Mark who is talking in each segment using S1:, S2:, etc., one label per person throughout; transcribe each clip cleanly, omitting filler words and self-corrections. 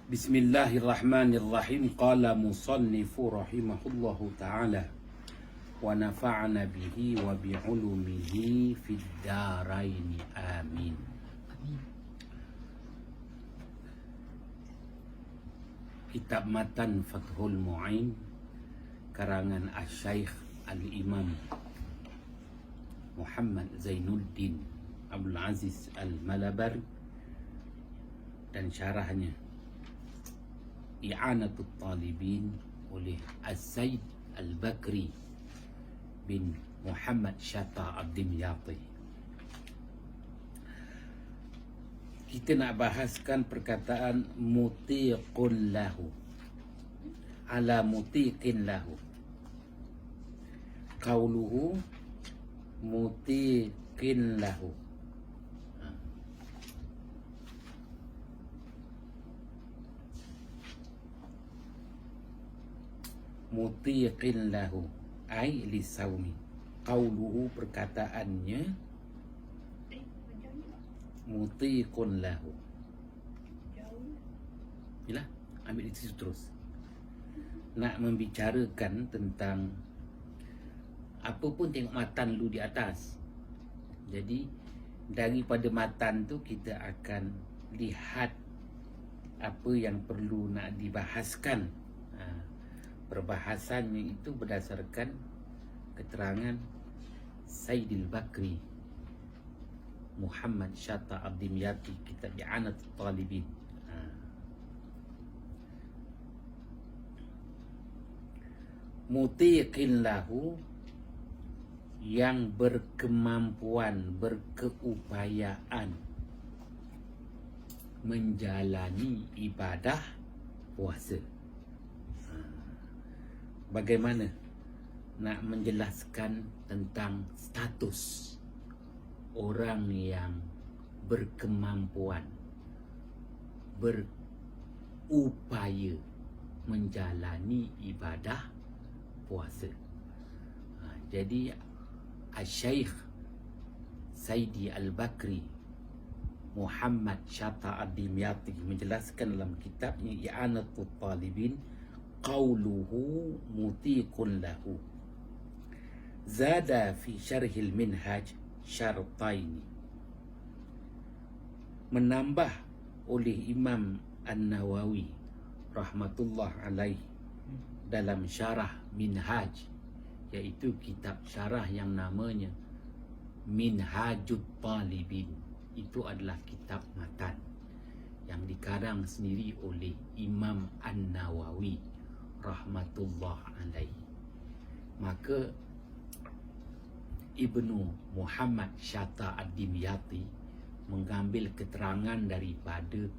S1: Bismillahirrahmanirrahim. Qala musannifu rahimahullahu ta'ala wa nafa'ana bihi wa bi'ulumihi fid daraini amin. Kitab Matan Fathul Mu'in karangan Asy-Syaikh Al-Imam Muhammad Zainuddin Abdul Aziz Al-Malabari dan syarahnya I'anatul Talibin oleh As-Said Al-Bakri bin Muhammad Shatta Ad-Dimyati. Kita nak bahaskan perkataan mutiqun lahu, ala mutiqin lahu. Qauluhu mutiqin lahu. Mutiqin lahu ai lisawmi. Qauluhu perkataannya mutiqun lahu. Yalah, ambil di situ terus. Nak membicarakan tentang apa pun tengok matan lu di atas. Jadi daripada matan tu kita akan lihat apa yang perlu nak dibahaskan. Perbahasannya itu berdasarkan keterangan Saidil Bakri Muhammad Shatta Ad-Dimyati, kitab I'anatul Talibin. Mutiqin lahu, yang berkemampuan, berkeupayaan menjalani ibadah puasa. Bagaimana nak menjelaskan tentang status orang yang berkemampuan, berupaya menjalani ibadah puasa. Jadi Asy-Syaikh Saidi Al-Bakri Muhammad Shatta Ad-Dimyati menjelaskan dalam kitabnya I'anatul Talibin, qauluhu mutiqun lahu. Zada fi syarhil minhaj syartaini. Menambah oleh Imam An-Nawawi rahmatullah alaih dalam syarah minhaj, iaitu kitab syarah yang namanya Minhajut Talibin. Itu adalah kitab matan yang dikarang sendiri oleh Imam An-Nawawi rahmatullah alaih. Maka Ibnu Muhammad Shatta Ad-Dimyati mengambil keterangan daripada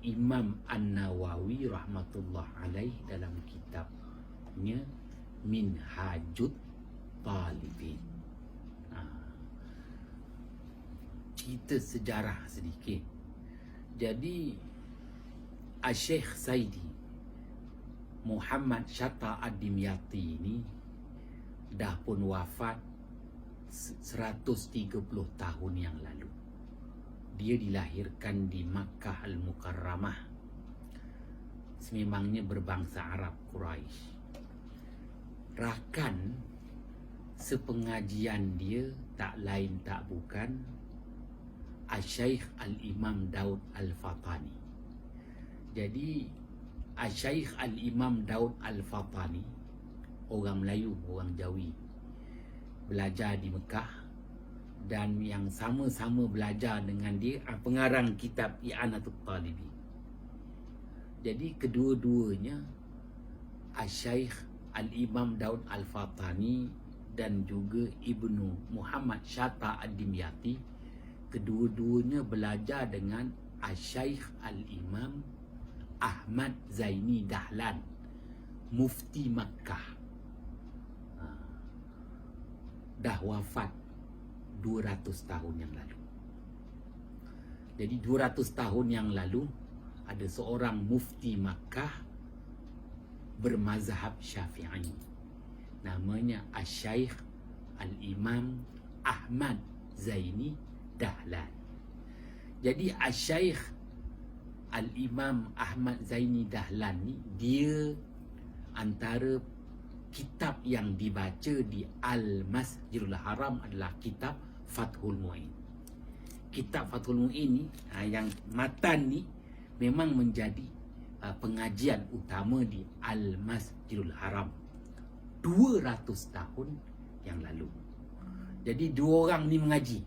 S1: Imam An-Nawawi rahmatullah alaih dalam kitabnya Minhajut Talibin. Cerita sejarah sedikit. Jadi Asy-Syaikh Saidi Muhammad Shatta Ad-Dimyati ini dah pun wafat 130 tahun yang lalu. Dia dilahirkan di Makkah Al-Mukarramah. Sememangnya berbangsa Arab Quraisy. Rakan sepengajian dia tak lain tak bukan Asy-Syaikh Al-Imam Daud Al-Fatani. Jadi Asy-Syaikh Al-Imam Daud Al-Fatani, orang Melayu, orang Jawi, belajar di Mekah, dan yang sama-sama belajar dengan dia pengarang kitab I'anatul Talibin. Jadi kedua-duanya, Asy-Syaikh Al-Imam Daud Al-Fatani dan juga Ibnu Muhammad Shatta Ad-Dimyati, kedua-duanya belajar dengan Asy-Syaikh Al-Imam Ahmad Zaini Dahlan, Mufti Makkah. Dah wafat 200 tahun yang lalu. Jadi 200 tahun yang lalu ada seorang Mufti Makkah bermazhab Syafi'i, namanya Asy-Syaikh Al-Imam Ahmad Zaini Dahlan. Jadi Asy-Syaikh Al-Imam Ahmad Zaini Dahlan ni, dia antara kitab yang dibaca di Al-Masjidil Haram adalah kitab Fathul Mu'in. Kitab Fathul Mu'in ni, yang matan ni memang menjadi pengajian utama di Al-Masjidil Haram 200 tahun yang lalu. Jadi dua orang ni mengaji.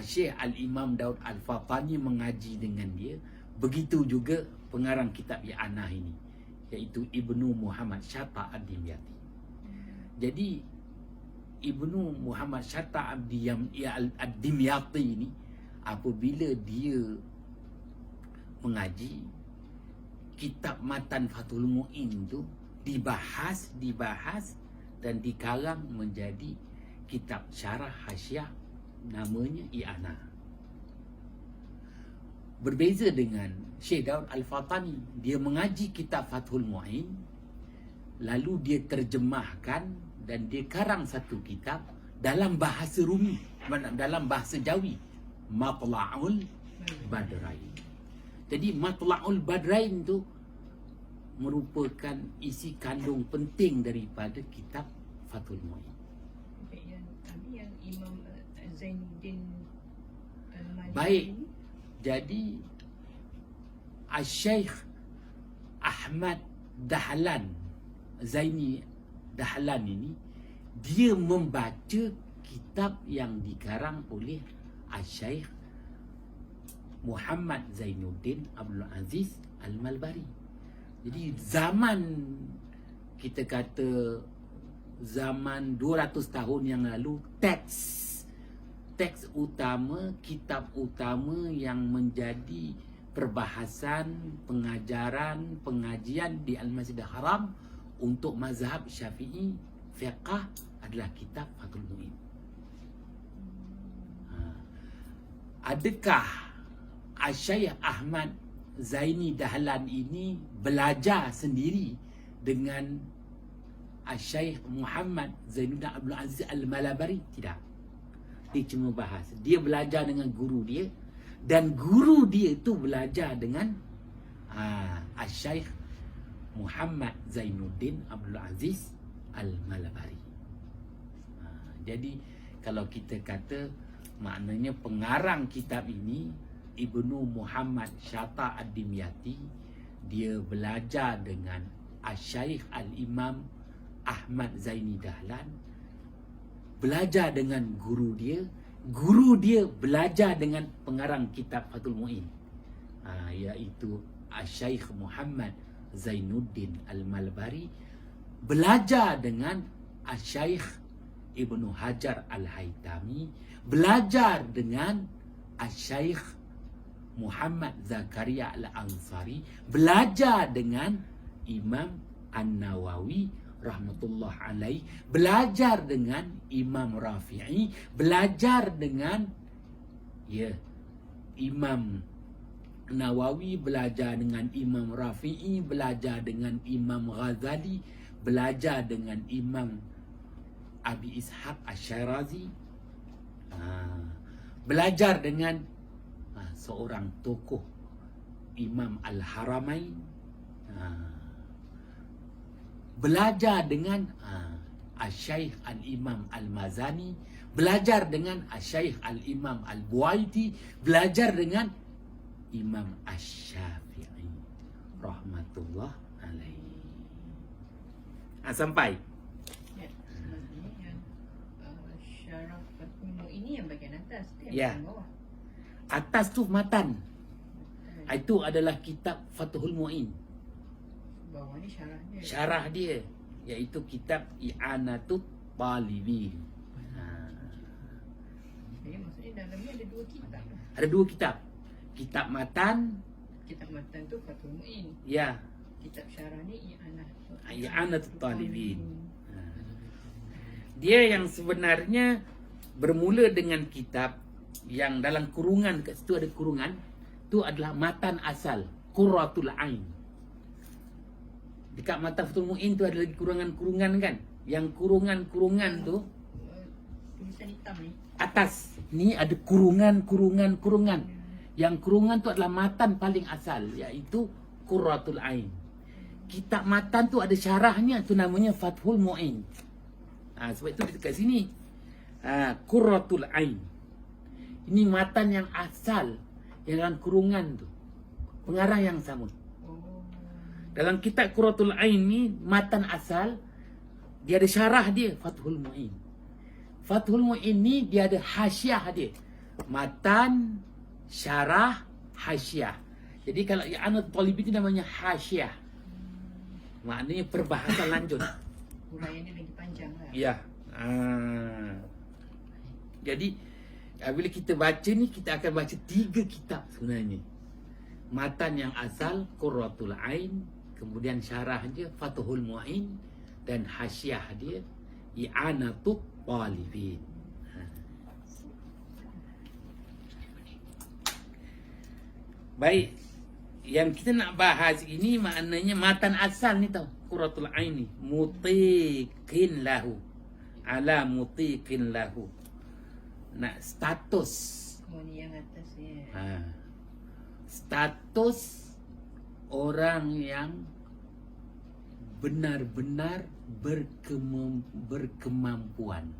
S1: Syekh Al-Imam Daud Al-Fatani mengaji dengan dia. Begitu juga pengarang kitab I'anah ini, iaitu Ibnu Muhammad Shatta Ad-Dimyati. Jadi Ibnu Muhammad Shatta Ad-Dimyati ini, apabila dia mengaji kitab matan Fathul Mu'in tu, dibahas dan dikarang menjadi kitab syarah hasyiah, namanya I'anah. Berbeza dengan Syekh Daud Al-Fatani, dia mengaji kitab Fathul Mu'in, lalu dia terjemahkan dan dia karang satu kitab dalam bahasa Rumi, dalam bahasa Jawi, Matla'ul Badrain. Jadi Matla'ul Badrain tu merupakan isi kandung penting daripada kitab Fathul Mu'in.
S2: Yang Imam Zainuddin Al-Maliki.
S1: Baik. Jadi Syekh Ahmad Dahlan, Zaini Dahlan ini, dia membaca kitab yang dikarang oleh Syekh Muhammad Zainuddin Abdul Aziz Al-Malbari. Jadi zaman, kita kata zaman 200 tahun yang lalu, teks utama, kitab utama yang menjadi perbahasan, pengajaran, pengajian di Al-Masjidil Haram untuk mazhab Syafi'i fiqh adalah kitab Fathul Mu'in. Adakah Syekh Ahmad Zaini Dahlan ini belajar sendiri dengan Syekh Muhammad Zainuddin Abdul Aziz Al-Malbari? Tidak. Dia cuma bahas. Dia belajar dengan guru dia, dan guru dia itu belajar dengan Syekh Muhammad Zainuddin Abdul Aziz Al-Malbari. Jadi kalau kita kata, maknanya pengarang kitab ini Ibnu Muhammad Shatta Ad-Dimyati, dia belajar dengan Syekh Al-Imam Ahmad Zaini Dahlan, belajar dengan guru dia belajar dengan pengarang kitab Fathul Mu'in, iaitu Syekh Muhammad Zainuddin Al-Malbari, belajar dengan Syekh Ibnu Hajar Al-Haytami, belajar dengan Syekh Muhammad Zakaria Al-Ansari, belajar dengan Imam An-Nawawi rahmatullah alaih, belajar dengan Imam Rafi'i, belajar dengan Imam Nawawi, belajar dengan Imam Rafi'i, belajar dengan Imam Ghazali, belajar dengan Imam Abi Ishaq Asy-Syirazi, belajar dengan seorang tokoh Imam Al-Haramain, belajar dengan Syekh Al-Imam Al-Mazani, belajar dengan Syekh Al-Imam Al-Buaiti, belajar dengan Imam Asy-Syafi'i rahmatullah alaihi. Sampai
S2: maksudnya yang syarah Fathul Mu'in ini yang bagian atas, yang bagian bawah.
S1: Atas tu matan. Itu adalah kitab Fathul Mu'in.
S2: Bawah ni syarah dia.
S1: Syarah dia, iaitu kitab I'anatut Talibin.
S2: Jadi maksudnya dalamnya ada dua kitab.
S1: Ada dua kitab. Kitab matan.
S2: Kitab matan tu Fathul Mu'in.
S1: Ya.
S2: Kitab syarah ni
S1: I'anatut Talibin. Dia yang sebenarnya bermula dengan kitab yang dalam kurungan, kat situ ada kurungan. Tu adalah matan asal, Qurratul Ain. Dekat matan Fathul Mu'in tu ada lagi kurungan-kurungan kan. Yang kurungan-kurungan tu
S2: tulisan hitam ni
S1: atas ni ada kurungan. Yang kurungan tu adalah matan paling asal, iaitu Qurratul Ain. Kitab matan tu ada syarahnya, tu namanya Fathul Mu'in. Sebab itu dekat sini Qurratul Ain. Ini matan yang asal, yang kurungan tu, pengarang yang sama. Dalam kitab Qurratul Ain ni, matan asal, dia ada syarah dia, Fathul Mu'in. Fathul Mu'in ni dia ada hasyiah dia. Matan, syarah, hasyiah. Jadi kalau I'anat Talibi itu namanya hasyiah. Maknanya perbahasan lanjut.
S2: Huraian dia lagi panjang lah.
S1: Ya. Jadi bila kita baca ni, kita akan baca 3 kitab sebenarnya. Matan yang asal Qurratul Ain, kemudian syarah dia Fathul Mu'in, dan hasyiah dia I'anatul Talibin. Baik, yang kita nak bahas ini maknanya matan asal ni tau, Qurratul Ain ni, mutiqin lahu, ala mutiqin lahu. Nak status.
S2: Ni yang atas ni.
S1: Status orang yang benar-benar berkemampuan,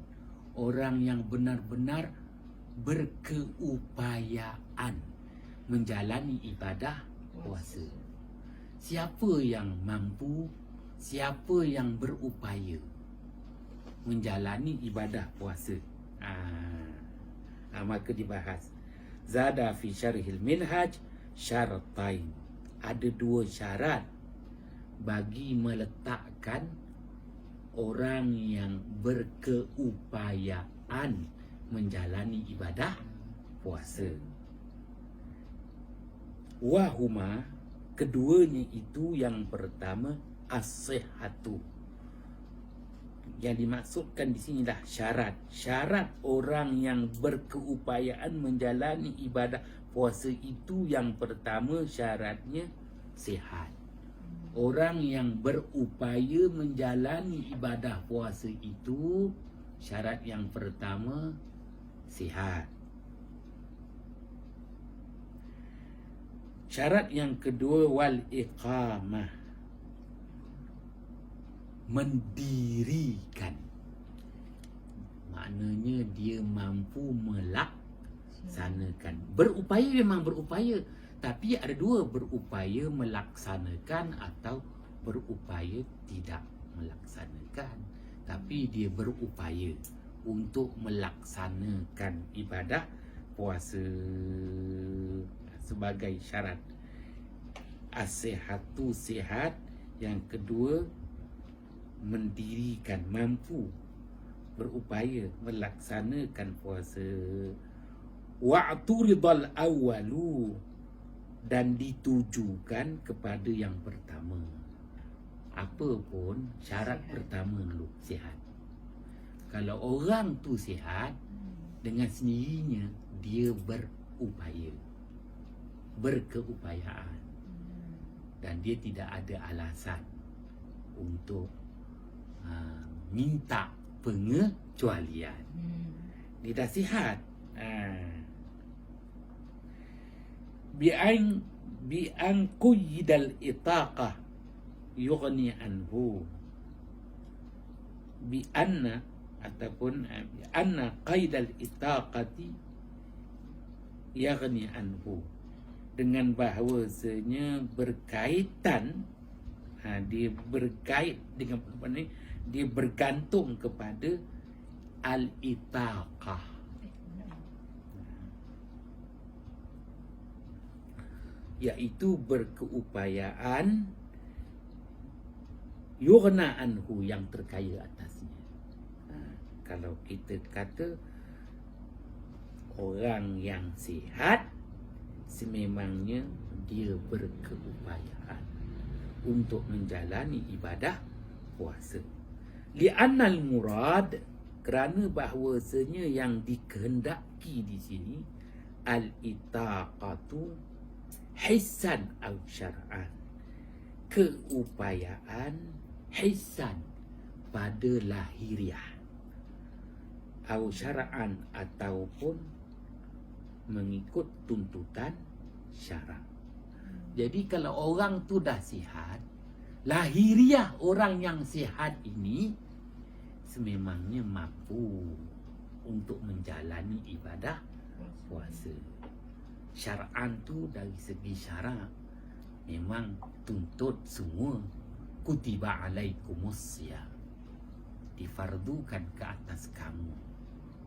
S1: orang yang benar-benar berkeupayaan menjalani ibadah puasa. Siapa yang mampu, siapa yang berupaya menjalani ibadah puasa, maka dibahas. Zada fi syarhil minhaj syaratain. Ada 2 syarat bagi meletakkan orang yang berkeupayaan menjalani ibadah puasa. Wahuma, keduanya itu, yang pertama as-sihhatu. Yang dimaksudkan di sini dah syarat. Syarat orang yang berkeupayaan menjalani ibadah puasa itu, yang pertama syaratnya sihat. Orang yang berupaya menjalani ibadah puasa itu, syarat yang pertama sihat. Syarat yang kedua wal iqamah, mendirikan. Maknanya dia mampu melaksanakan. Berupaya memang berupaya, tapi ada 2, berupaya melaksanakan atau berupaya tidak melaksanakan. Tapi dia berupaya untuk melaksanakan ibadah puasa sebagai syarat. As-sihhatu, sihat. Yang kedua, mendirikan, mampu, berupaya melaksanakan puasa. Wa'turidal awwalu, dan ditujukan kepada yang pertama. Apa pun syarat sihat. Pertama dulu sihat. Kalau orang tu sihat, dengan sendirinya dia berupaya, berkeupayaan, dan dia tidak ada alasan untuk minta pengecualian. Dia dah sihat. Bi'an quyidal itaqah yughni anhu. Bi'anna ataupun bi'anna qaidal itaqati yughni anhu. Dengan bahawasanya berkaitan, dia berkait dengan apa ni, dia bergantung kepada al-itaqah, iaitu berkeupayaan, yughna anhu, yang terkaya atasnya. Kalau kita kata orang yang sihat, sememangnya dia berkeupayaan untuk menjalani ibadah puasa. Li'annal murad, kerana bahawasanya yang dikehendaki di sini al-itaqatu hissan aw syar'an, keupayaan hissan pada lahiriah, aw syar'an ataupun mengikut tuntutan syarak. Jadi kalau orang tu dah sihat, lahiriah orang yang sihat ini sememangnya mampu untuk menjalani ibadah puasa. Syar'an tu dari segi syarak memang tuntut semua, kutiba alaikumus siyam, difardukan ke atas kamu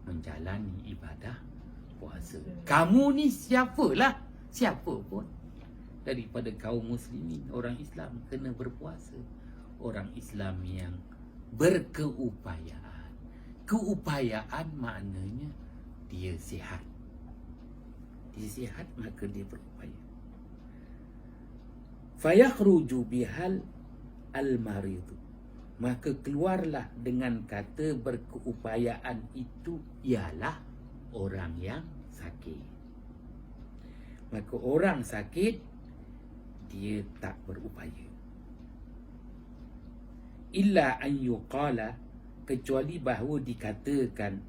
S1: menjalani ibadah puasa. Kamu ni siapalah, siapa pun daripada kaum muslimin, orang Islam kena berpuasa. Orang Islam yang berkeupayaan. Keupayaan maknanya dia sihat. Dia sihat maka dia berupaya. Fayakhruju bihal al-marid, maka keluarlah dengan kata berkeupayaan itu ialah orang yang sakit. Maka orang sakit dia tak berupaya. Illa an yuqala, kecuali bahawa dikatakan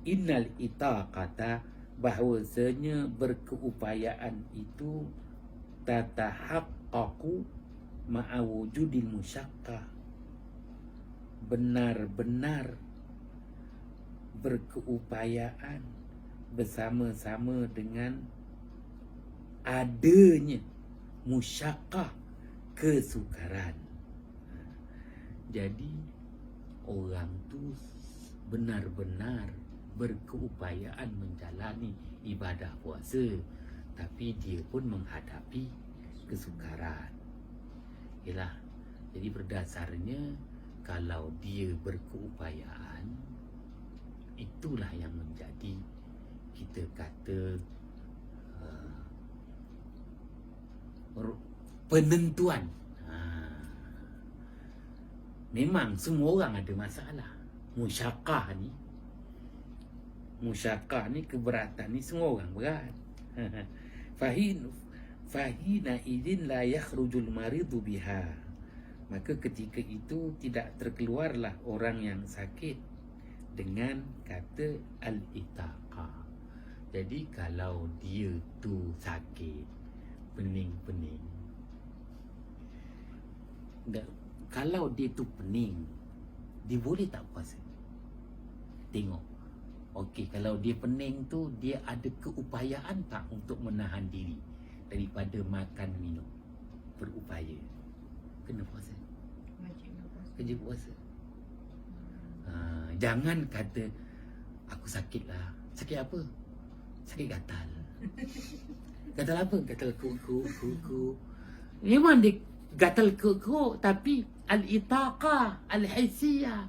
S1: innal itaqata, bahawasanya berkeupayaan itu tatahaqqaqu ma'a wujudil musyaqqah, benar-benar berkeupayaan bersama-sama dengan adanya musyaqqah, kesukaran. Jadi orang tu benar-benar berkeupayaan menjalani ibadah puasa, tapi dia pun menghadapi kesukaran. Yalah, jadi berdasarnya kalau dia berkeupayaan, itulah yang menjadi kita kata penentuan. Memang semua orang ada masalah. Musyaqqah ni keberatan ni semua orang berat. Fahina idzin la yakhrujul maridu biha, maka ketika itu tidak terkeluarlah orang yang sakit dengan kata al-itaqah. Jadi kalau dia tu sakit pening-pening, kalau dia tu pening, dia boleh tak puasa? Tengok. Okey, kalau dia pening tu, dia ada keupayaan tak untuk menahan diri daripada makan minum? Berupaya. Kena puasa.
S2: Wajib puasa.
S1: Kerja puasa. Jangan kata aku sakit lah. Sakit apa? Sakit gatal. Gatal apa? Gatal kuku. Memang dia gatal kuku, tapi al-itaqah, al-hisiyah,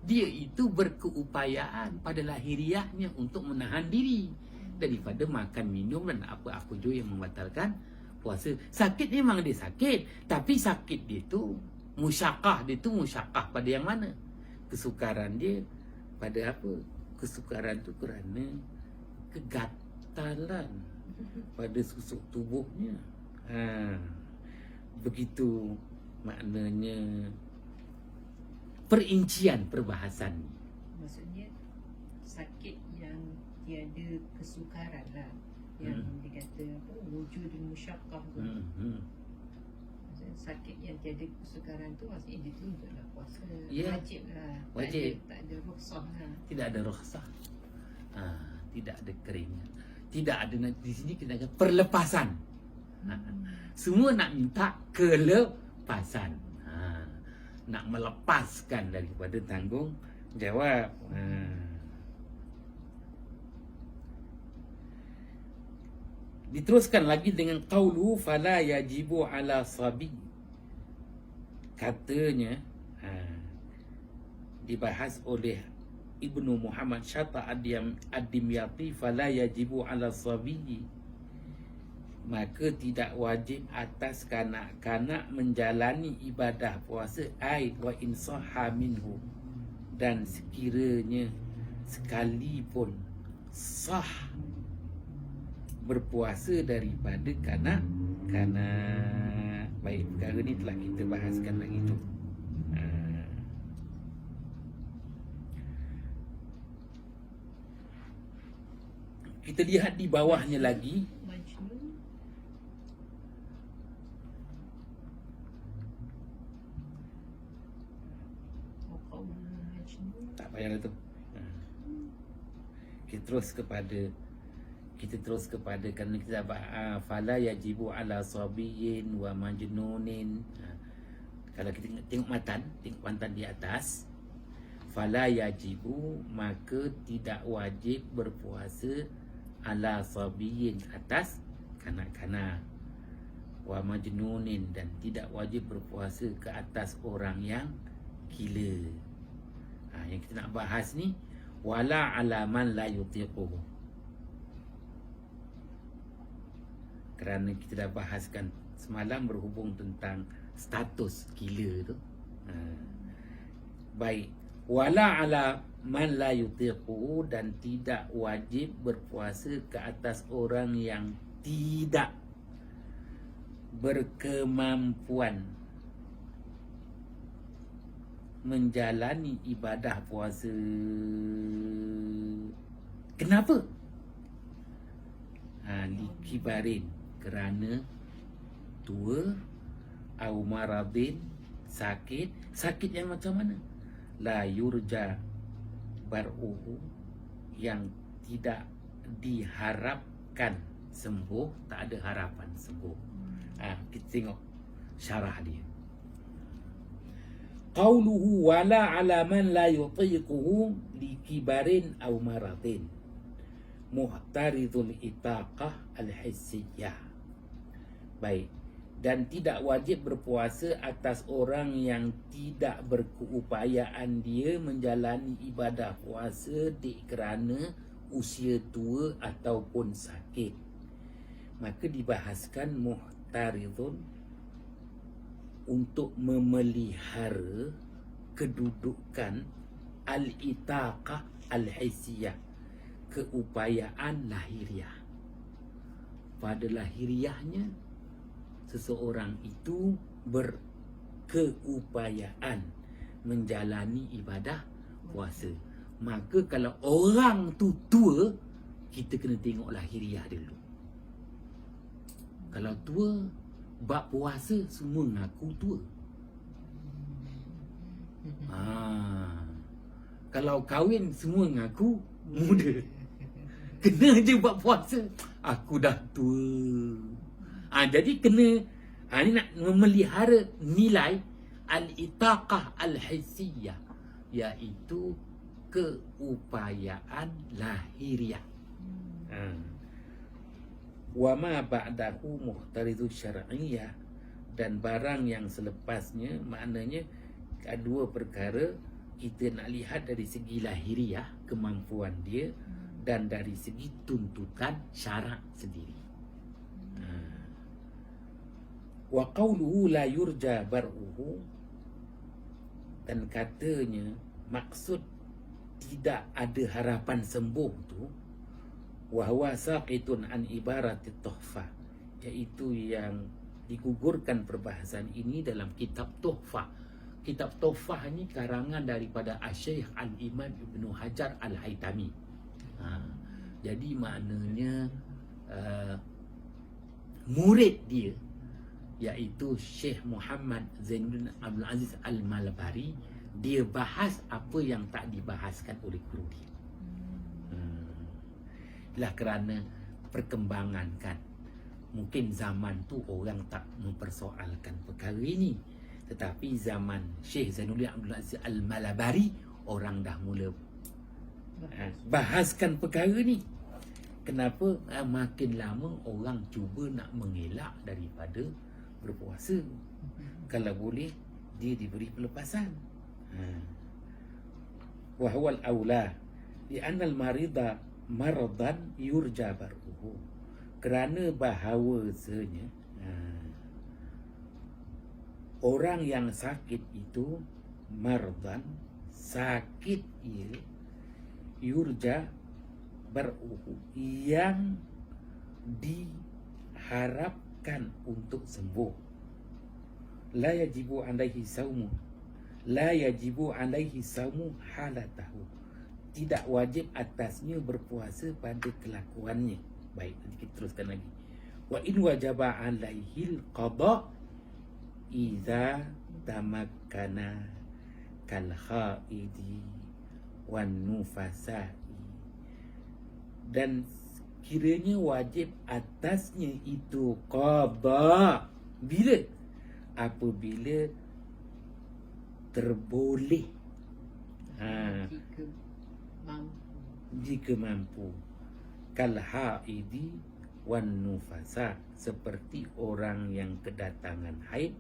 S1: dia itu berkeupayaan pada lahiriahnya untuk menahan diri daripada makan minum dan apa-apa juga yang membatalkan puasa. Sakit memang dia sakit, tapi sakit dia tu musyaqqah, dia tu musyaqqah pada yang mana? Kesukaran dia pada apa? Kesukaran tu kerana kegatalan pada susuk tubuhnya. Begitu maknanya perincian perbahasan.
S2: Maksudnya sakit yang tiada kesukaran lah, yang dikata apa, wujudul musyaqqah tu. Maksudnya sakit yang tiada kesukaran tu maksudnya dituntutlah puasa. Wajib lah.
S1: Wajib.
S2: Tak ada rukhsah lah.
S1: Tidak ada rukhsah. Tidak ada keringat. Tidak ada, di sini kita kata perlepasan. Semua nak minta kelepasan. Nak melepaskan daripada tanggungjawab. Diteruskan lagi dengan qaulu fala yajibu ala sabi. Katanya dibahas oleh Ibnu Muhammad Syata ad-Dimyati, fala yajibu ala sabi, maka tidak wajib atas kanak-kanak menjalani ibadah puasa, ai wa in sahha minhu, dan sekiranya sekalipun sah berpuasa daripada kanak-kanak. Baik, perkara ni telah kita bahaskan lagi tu. Kita lihat di bawahnya lagi.
S2: Majnun. Wa qawluhu majnun.
S1: Tak payahlah tu. Kita terus kepada kerana kita dapat fala yajibu ala sabiyin wa majnunin. Kalau kita tengok matan di atas, fala yajibu, maka tidak wajib berpuasa ala sabiyin, atas kanak-kanak, wa majnunin, dan tidak wajib berpuasa ke atas orang yang gila. Yang kita nak bahas ni, wala ala man la yutiquhu. Kerana kita dah bahaskan semalam berhubung tentang status gila tu. Baik, wala ala man la yutiquhu, dan tidak wajib berpuasa ke atas orang yang tidak berkemampuan menjalani ibadah puasa. Kenapa? Likibarin, kerana tua, au maradin, sakit yang macam mana? La yurja bar'uhu, yang tidak diharapkan sembuh, tak ada harapan sembuh. Kita tengok syarah dia. Qauluhu wala ala man la yutiquhu likibarin au maradin muhtaridul itaqah al-hissiyah. Baik, dan tidak wajib berpuasa atas orang yang tidak berkeupayaan dia menjalani ibadah puasa kerana usia tua ataupun sakit. Maka dibahaskan muhtaridun untuk memelihara kedudukan al-itaqah al-hissiyah, keupayaan lahiriah. Pada lahiriahnya, seseorang itu berkeupayaan menjalani ibadah puasa. Maka kalau orang tu tua, kita kena tengok lahiriah dulu. Kalau tua, bab puasa semua ngaku tua. Kalau kahwin semua ngaku muda. Kena je buat puasa, aku dah tua. Jadi kena ni nak memelihara nilai al-itaqah al-hissiyah, iaitu keupayaan lahiriah. Wa ma ba'dahu muhtaridu syar'iyyah, dan barang yang selepasnya, maknanya dua perkara. Kita nak lihat dari segi lahiriah, kemampuan dia, dan dari segi tuntutan syarak sendiri. Wa qawluhu la yurja bar'uhu, dan katanya maksud tidak ada harapan sembuh tu, wa huwa saqitun an ibarati tuhfah, iaitu yang digugurkan perbahasan ini dalam kitab Tuhfah. Kitab Tuhfah ni karangan daripada Asy-Syaikh Al-Imam Ibnu Hajar Al-Haytami. Jadi maknanya murid dia, iaitu Syekh Muhammad Zainuddin Abdul Aziz Al-Malbari, dia bahas apa yang tak dibahaskan oleh guru dia. Lah kerana perkembangan kan, mungkin zaman tu orang tak mempersoalkan perkara ini, tetapi zaman Syekh Zainuddin Abdul Aziz Al-Malbari, orang dah mula bahaskan perkara ni. Kenapa? Makin lama orang cuba nak mengelak daripada berpuasa. Kalau boleh, dia diberi pelepasan. Wa huwal aula li'anna al-marida maradan yurja bar'uhu, kerana bahawasanya orang yang sakit itu mardan, sakit ia, yurja bar'uhu, yang diharapkan untuk sembuh. La yajibu alaihi saumu, la yajibu alaihi saumu halatahu, tidak wajib atasnya berpuasa pada kelakuannya. Baik, nanti kita teruskan lagi. Wa in wajaba alaihil qada idza tamakkana kal haidi wan nufasai. Dan kiranya wajib atasnya itu qada bila? Apabila terboleh,
S2: Jika mampu.
S1: jika mampu, kal haidi wan nufasa, seperti orang yang kedatangan haid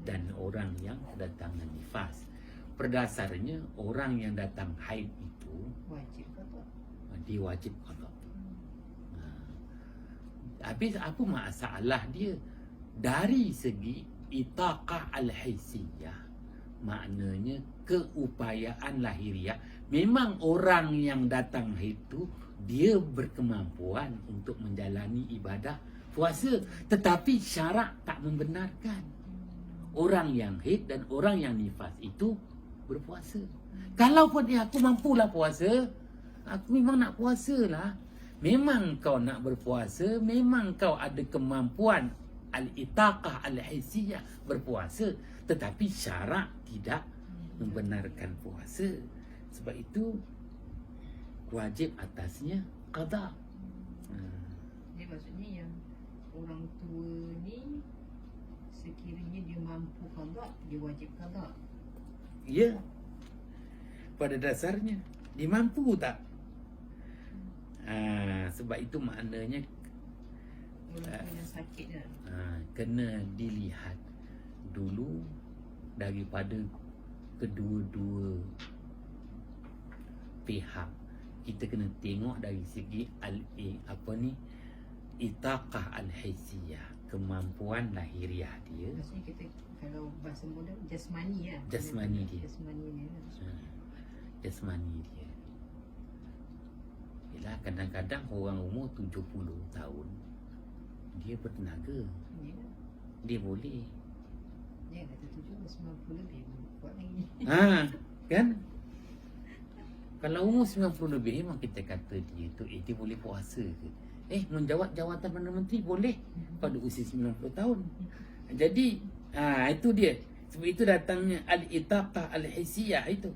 S1: dan orang yang kedatangan nifas. Berdasarnya orang yang datang haid itu
S2: Wajib qada.
S1: dia wajib qada. Habis apa masalah dia? Dari segi itaqah al-haisiyah, maknanya keupayaan lahiriah, memang orang yang datang haid itu dia berkemampuan untuk menjalani ibadah puasa, tetapi syarak tak membenarkan orang yang haid dan orang yang nifas itu berpuasa. Kalaupun dia aku mampulah puasa, aku memang nak puasalah. Memang kau nak berpuasa, memang kau ada kemampuan al-itaqah al-haisiyah berpuasa, tetapi syarak tidak membenarkan puasa. Sebab itu wajib atasnya qada.
S2: Dia maksudnya yang orang tua ni sekiranya dia mampu qada, dia wajib qada.
S1: Ya. Pada dasarnya dia mampu tak? Sebab itu maknanya
S2: Orang tua yang sakit dah.
S1: kena dilihat dulu daripada kedua-dua pihak. Kita kena tengok dari segi itaqah al-haisiyah, kemampuan lahiriah dia.
S2: Maksudnya kita kalau bahasa muda jasmani lah.
S1: Jasmani dia.
S2: Jasmani dia.
S1: Jasmani dia. Yalah, kadang-kadang orang umur 70 tahun dia bertenaga,
S2: Ya.
S1: dia boleh.
S2: Dia kata 90 lebih kuat lagi.
S1: Kan? Kalau umur 90 lebih memang kita kata dia tu dia boleh puasa ke? Menjawat jawatan Perdana Menteri boleh pada usia 90 tahun. Jadi itu dia. Sebab itu datangnya al-itaqah al-haisiyah itu.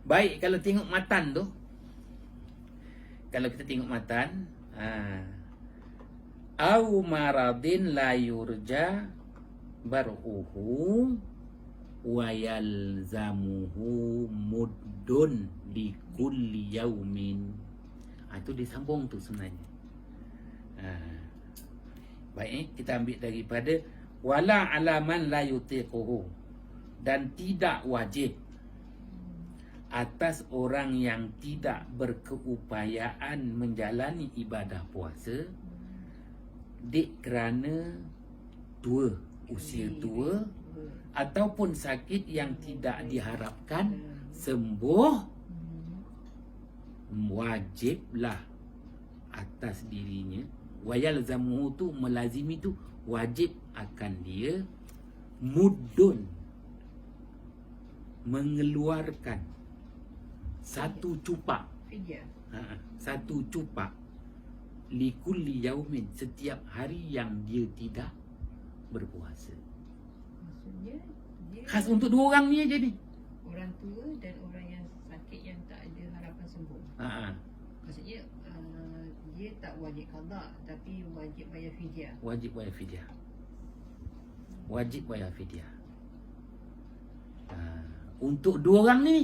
S1: Baik, kalau tengok matan tu, kalau kita tengok matan, au maradin la yurja bar'uhu wa yalzamuhu muddun li kulli yaumin. Itu disambung tu sebenarnya. Baik, kita ambil daripada wala alaman la yutiquhu, dan tidak wajib atas orang yang tidak berkeupayaan menjalani ibadah puasa kerana tua, usia tua ataupun sakit yang tidak diharapkan sembuh, wajiblah atas dirinya. Wayal zamuhu tu melazimi tu wajib akan dia mudun, mengeluarkan satu cupak, satu cupak likulli yaumin, setiap hari yang dia tidak berpuasa.
S2: Maksudnya dia
S1: Khas untuk dua orang ni jadi.
S2: orang tua dan orang yang sakit yang tak ada harapan sembuh. Maksudnya dia tak wajib qada tapi wajib bayar fidyah.
S1: Wajib bayar fidyah. Wajib bayar fidyah. Untuk dua orang ni.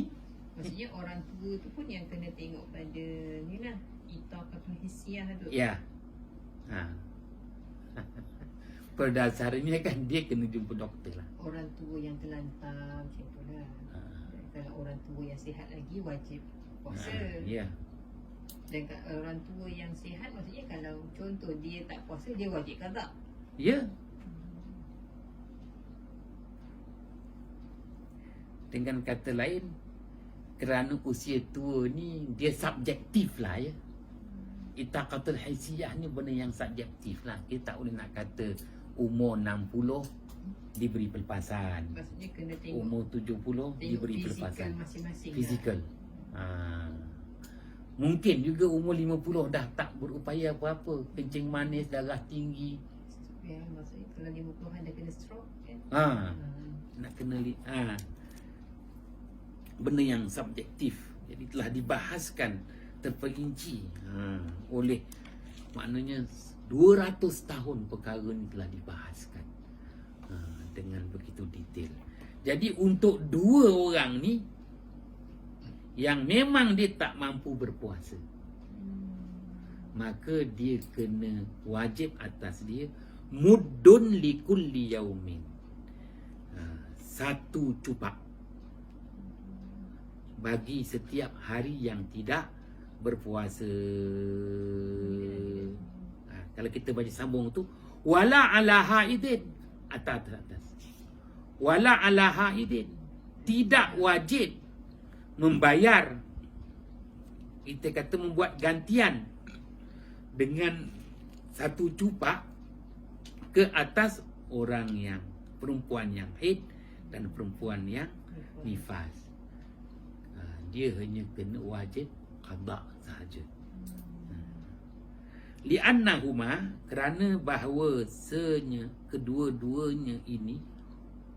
S2: Maksudnya orang tua tu pun yang kena tengok pada ni lah, itaqatul hissiyah tu.
S1: Ya. Berdasarnya kan dia kena jumpa doktor lah.
S2: Orang tua yang terlantar macam tu lah. Kalau orang tua yang sihat lagi wajib puasa.
S1: Ya.
S2: Dan orang tua yang sihat maksudnya kalau contoh dia tak puasa, dia wajib qada.
S1: Ya. Dengan kata lain, kerana usia tua ni dia subjektif lah ya. Itaqatul haisiyah ni benda yang subjektif lah. Kita tak boleh nak kata umur 60 diberi pelepasan,
S2: Maksudnya kena tengok,
S1: umur 70 diberi
S2: fizikal
S1: pelepasan
S2: masing-masing
S1: fizikal. Mungkin juga umur 50 dah tak berupaya apa-apa, kencing manis, darah tinggi.
S2: Ya, maksudnya kalau 50-an dah kena stroke kan.
S1: Nak kena benda yang subjektif. Jadi telah dibahaskan terperinci oleh, maknanya 200 tahun perkara ni telah dibahaskan dengan begitu detail. Jadi untuk dua orang ni yang memang dia tak mampu berpuasa, maka dia kena wajib atas dia muddun likulli yaumin, satu cupak bagi setiap hari yang tidak berpuasa. Kalau kita baca sambung tu, wala ala haidin, atas wala ala haidin, tidak wajib membayar, kita kata membuat gantian dengan satu cupak ke atas orang yang perempuan yang haid dan perempuan yang nifas. Dia hanya kena wajib qada sahaja. Li'annahuma, kerana bahawasanya kedua-duanya ini,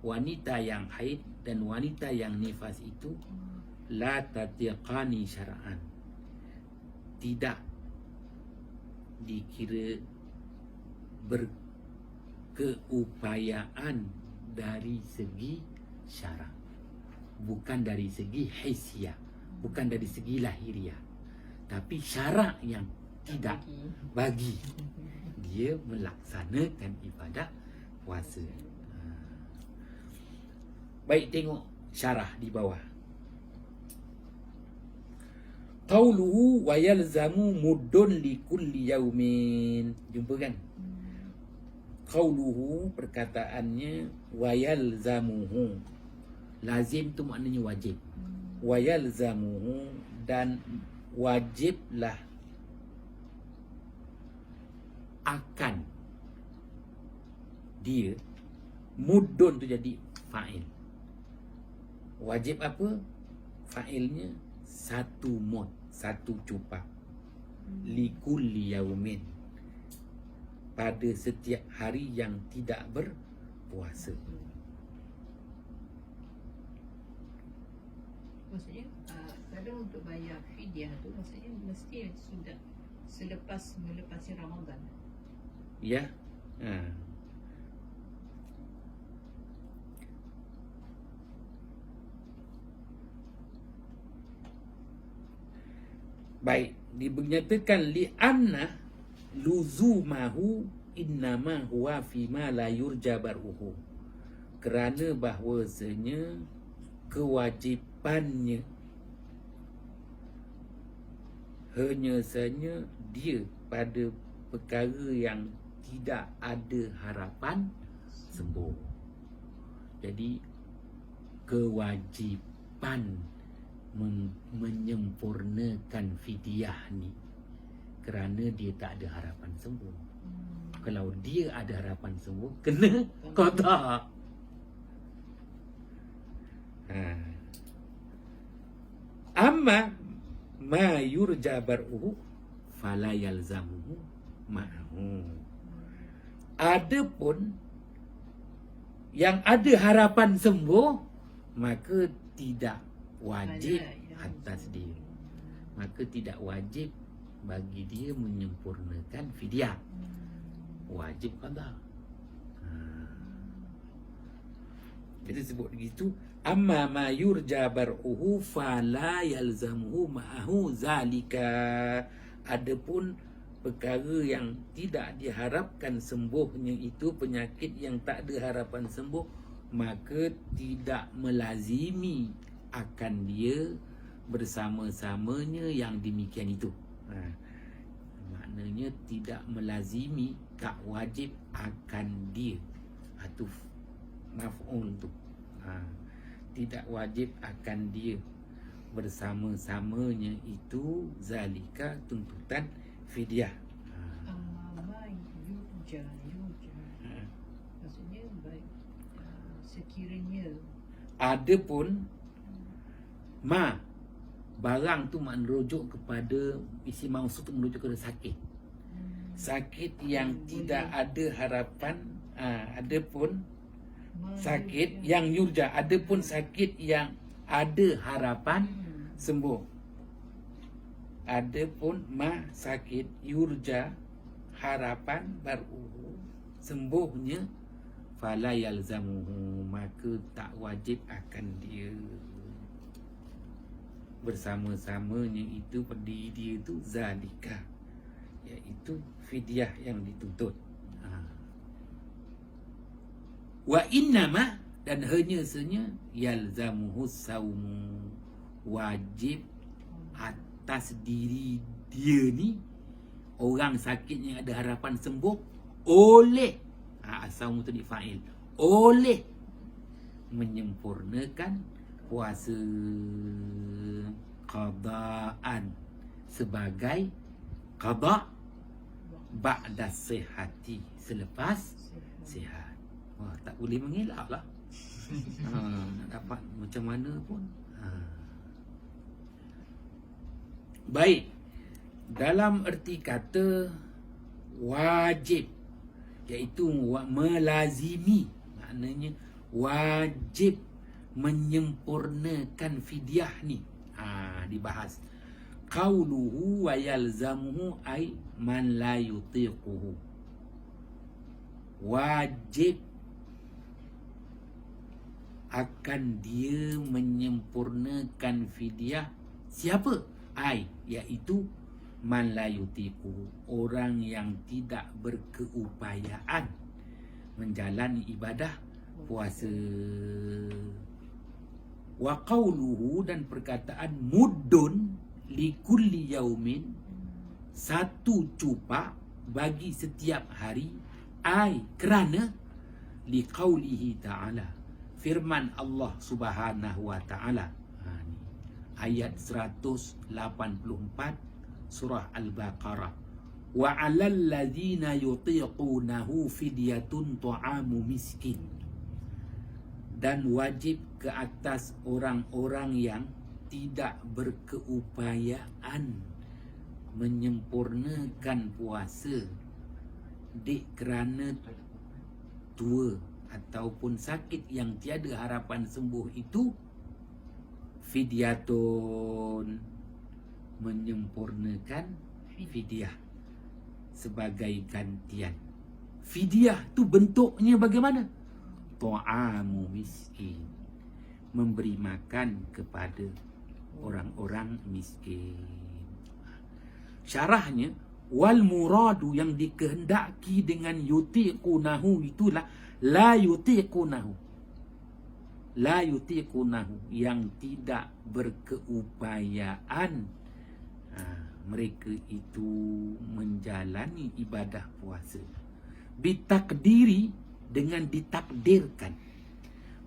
S1: wanita yang haid dan wanita yang nifas itu, la tatiqani syara'an, tidak dikira berkeupayaan dari segi syarak, bukan dari segi haisiah, bukan dari segi lahiriah, tapi syarak yang tidak bagi dia melaksanakan ibadat puasa. Baik, tengok syarah di bawah. Qauluhu wa yalzamu muddun li kulli yaumin. Jumpa kan? Qauluhu, perkataannya, wa yalzamuhu, lazim tu maknanya wajib. Wa yalzamuhu, dan wajiblah akan dia. Muddun tu jadi fa'il. Wajib apa? Fa'ilnya satu mud, satu cupak. Likulli yaumin, pada setiap hari yang tidak berpuasa.
S2: Maksudnya kalau untuk bayar fidyah tu, maksudnya mesti sudah selepas melepasi Ramadan.
S1: Ya. Baik, dinyatakan li'anna luzumahu innama huwa fima la yurja bar'uhu, kerana bahwasanya kewajipannya hanya saja dia pada perkara yang tidak ada harapan sembuh. Jadi kewajipan menyempurnakan fidyah ni kerana dia tak ada harapan sembuh. Kalau dia ada harapan sembuh, kena qada. Amma ma yurja bar'uhu fala yalzamuhu ma'ahu. Adapun yang ada harapan sembuh, maka tidak wajib atas dia, maka tidak wajib bagi dia menyempurnakan fidyah, wajib qada. Jadi sebut begitu, amma ma yurja bar'uhu fala yalzamuhu ma'ahu zalika. Adapun perkara yang tidak diharapkan sembuhnya itu, penyakit yang tak ada harapan sembuh, maka tidak melazimi akan dia bersama-samanya yang demikian itu. Maknanya tidak melazimi, tak wajib akan dia. Atuf maf'ul tu. Tidak wajib akan dia bersama-samanya itu, zalika, tuntutan fidyah.
S2: Maksudnya sekiranya
S1: Adapun ma, barang tu merujuk kepada isi mausuf tu merujuk kepada sakit. Sakit yang tidak ada harapan. Adapun sakit yang yurja, adapun sakit yang ada harapan sembuh. Adapun ma, sakit yurja, harapan baru sembuhnya, fala yalzamuhu, maka tak wajib akan dia. Bersama-samanya itu pada dia itu zalika, iaitu fidyah yang dituntut. Wa innama, dan hanya sahaja yalzamuhu saumu, wajib atas diri dia ni, orang sakit yang ada harapan sembuh, oleh saumu tu difa'il, oleh menyempurnakan puasa qadaan sebagai qada ba'da sihati, selepas sihat. Wah, tak boleh mengelak lah. Nak dapat macam mana pun. Baik, dalam erti kata wajib, iaitu melazimi, maknanya wajib menyempurnakan fidyah ni. Dibahas. Qauluhu wa yalzamuhu ay man la yutiquhu. Wajib akan dia menyempurnakan fidyah siapa? Iaitu man la yutiquhu, orang yang tidak berkeupayaan menjalani ibadah puasa. Wa qauluhu, dan perkataan muddun likulli yaumin, satu cupak bagi setiap hari, kerana liqaulihi ta'ala, firman Allah Subhanahu wa ta'ala. Ayat 184 surah Al-Baqarah. Wa 'alal ladzina yutiqunahu fidyatun ta'amu miskin, dan wajib ke atas orang-orang yang tidak berkeupayaan menyempurnakan puasa kerana tua ataupun sakit yang tiada harapan sembuh itu, fidyatun, menyempurnakan fidyah sebagai gantian. Fidyah tu bentuknya bagaimana? Ta'amu miskin, memberi makan kepada orang-orang miskin. Syarahnya, wal muradu, yang dikehendaki dengan yutiqunahu itulah la yutiqunahu, la yutiqunahu, yang tidak berkeupayaan mereka itu menjalani ibadah puasa. Bitakdiri, dengan ditakdirkan,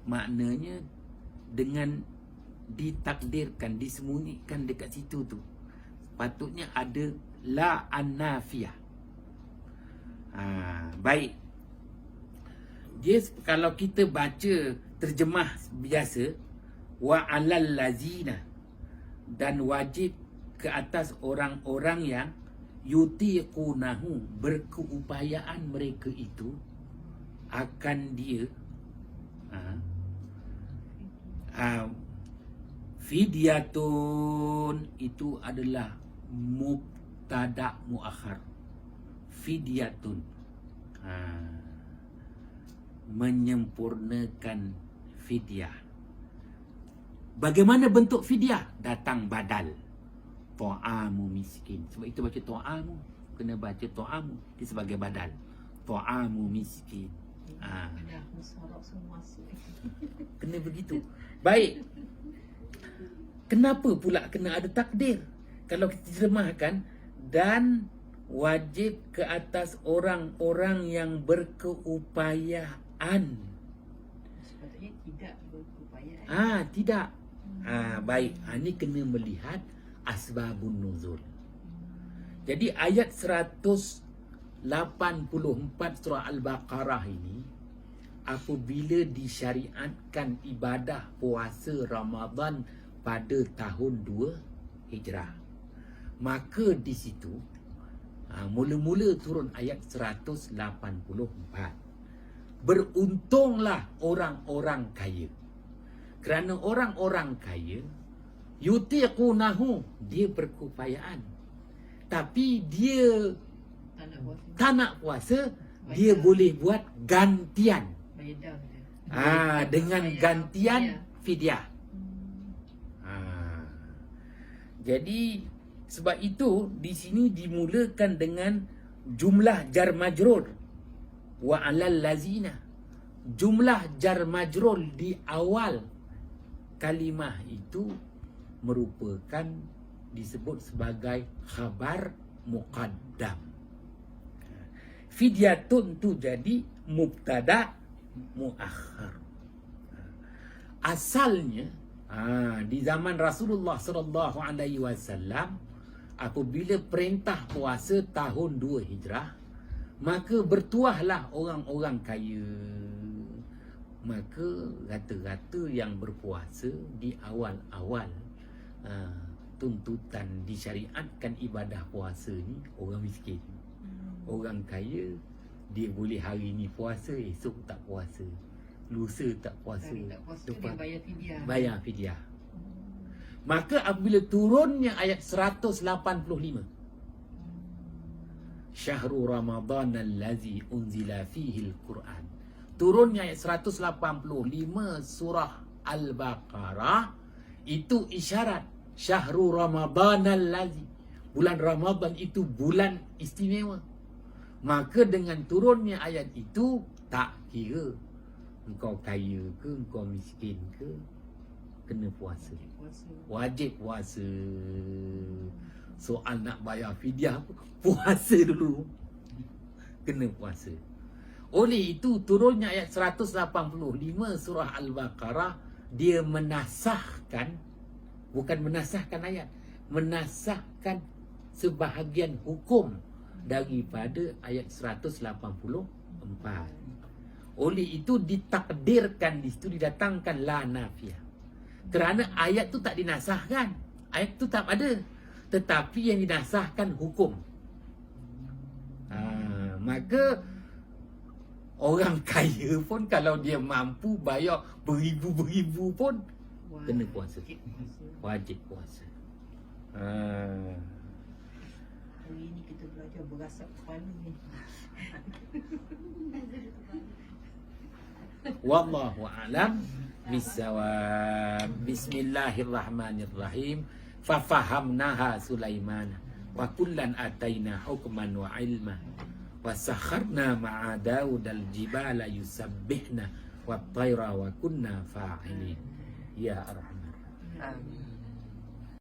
S1: maknanya dengan ditakdirkan, disembunyikan dekat situ tu. Patutnya ada la an-nafiyah. Baik. Dia kalau kita baca terjemah biasa, wa 'alal lazina, dan wajib ke atas orang-orang yang yutiqunahu, berkeupayaan mereka itu akan dia fidyatun, itu adalah mubtada muakhar. Fidyatun, menyempurnakan fidyah. Bagaimana bentuk fidyah? Datang badal, ta'amu miskin. Sebab itu baca ta'amu, kena baca ta'amu, dia sebagai badal. Ta'amu miskin. Kena begitu. Baik. Kenapa pula kena ada takdir? Kalau kita terjemahkan, dan wajib ke atas orang-orang yang berkeupayaan.
S2: Sepatutnya tidak berkeupayaan.
S1: Tidak. Baik. Ini kena melihat asbabun nuzul. Jadi ayat 184 surah Al-Baqarah ini apabila disyariatkan ibadah puasa Ramadan pada tahun 2 Hijrah. Maka di situ mula-mula turun ayat 184. Beruntunglah orang-orang kaya. Kerana orang-orang kaya yutiqunahu, dia berkeupayaan. Tapi dia tak nak puasa, dia boleh buat gantian. Dengan gantian fidyah. Jadi sebab itu di sini dimulakan dengan jumlah jar majrur wa alal lazina. Jumlah jar majrur di awal kalimah itu merupakan disebut sebagai khabar muqaddam. Fidyatun tu jadi mubtada muakhar. Asalnya di zaman Rasulullah sallallahu alaihi wasallam, apabila perintah puasa tahun 2 Hijrah, maka bertuahlah orang-orang kaya. Maka rata-rata yang berpuasa di awal-awal tuntutan disyariatkan ibadah puasa ni orang miskin. Orang kaya dia boleh hari ni puasa, esok tak puasa, lusa tak puasa,
S2: dia bayar fidyah.
S1: Bayar fidyah. Maka apabila turunnya ayat 185, Syahrul Ramadan allazi unzila fihi al-Quran, turunnya ayat 185 surah Al-Baqarah, itu isyarat Syahrul Ramadan allazi, bulan Ramadan itu bulan istimewa. Maka dengan turunnya ayat itu, tak kira engkau kaya ke, engkau miskin ke, kena puasa. Wajib puasa. Soal nak bayar fidyah, puasa dulu. Kena puasa. Oleh itu turunnya ayat 185 surah Al-Baqarah, dia menasahkan, bukan menasahkan ayat, menasahkan sebahagian hukum daripada ayat 184. Oleh itu ditakdirkan di situ, didatangkan la nafiyah. Kerana ayat tu tak dinasahkan, ayat tu tak ada, tetapi yang dinasahkan hukum. Maka orang kaya pun kalau dia mampu bayar beribu-beribu pun kena puasa. Wajib puasa.
S2: Hari ni kita belajar berasap kepala ni.
S1: Wallahu a'lam bissawab. Bismillahirrahmanirrahim. Fafahamnaha Sulaiman wa kullan ataina hukman wa ilma wa sakharna ma'a Daud al-jibala yusabbihna wa tayra wa kunna fa'ilin. Ya arhamar.
S2: Amin.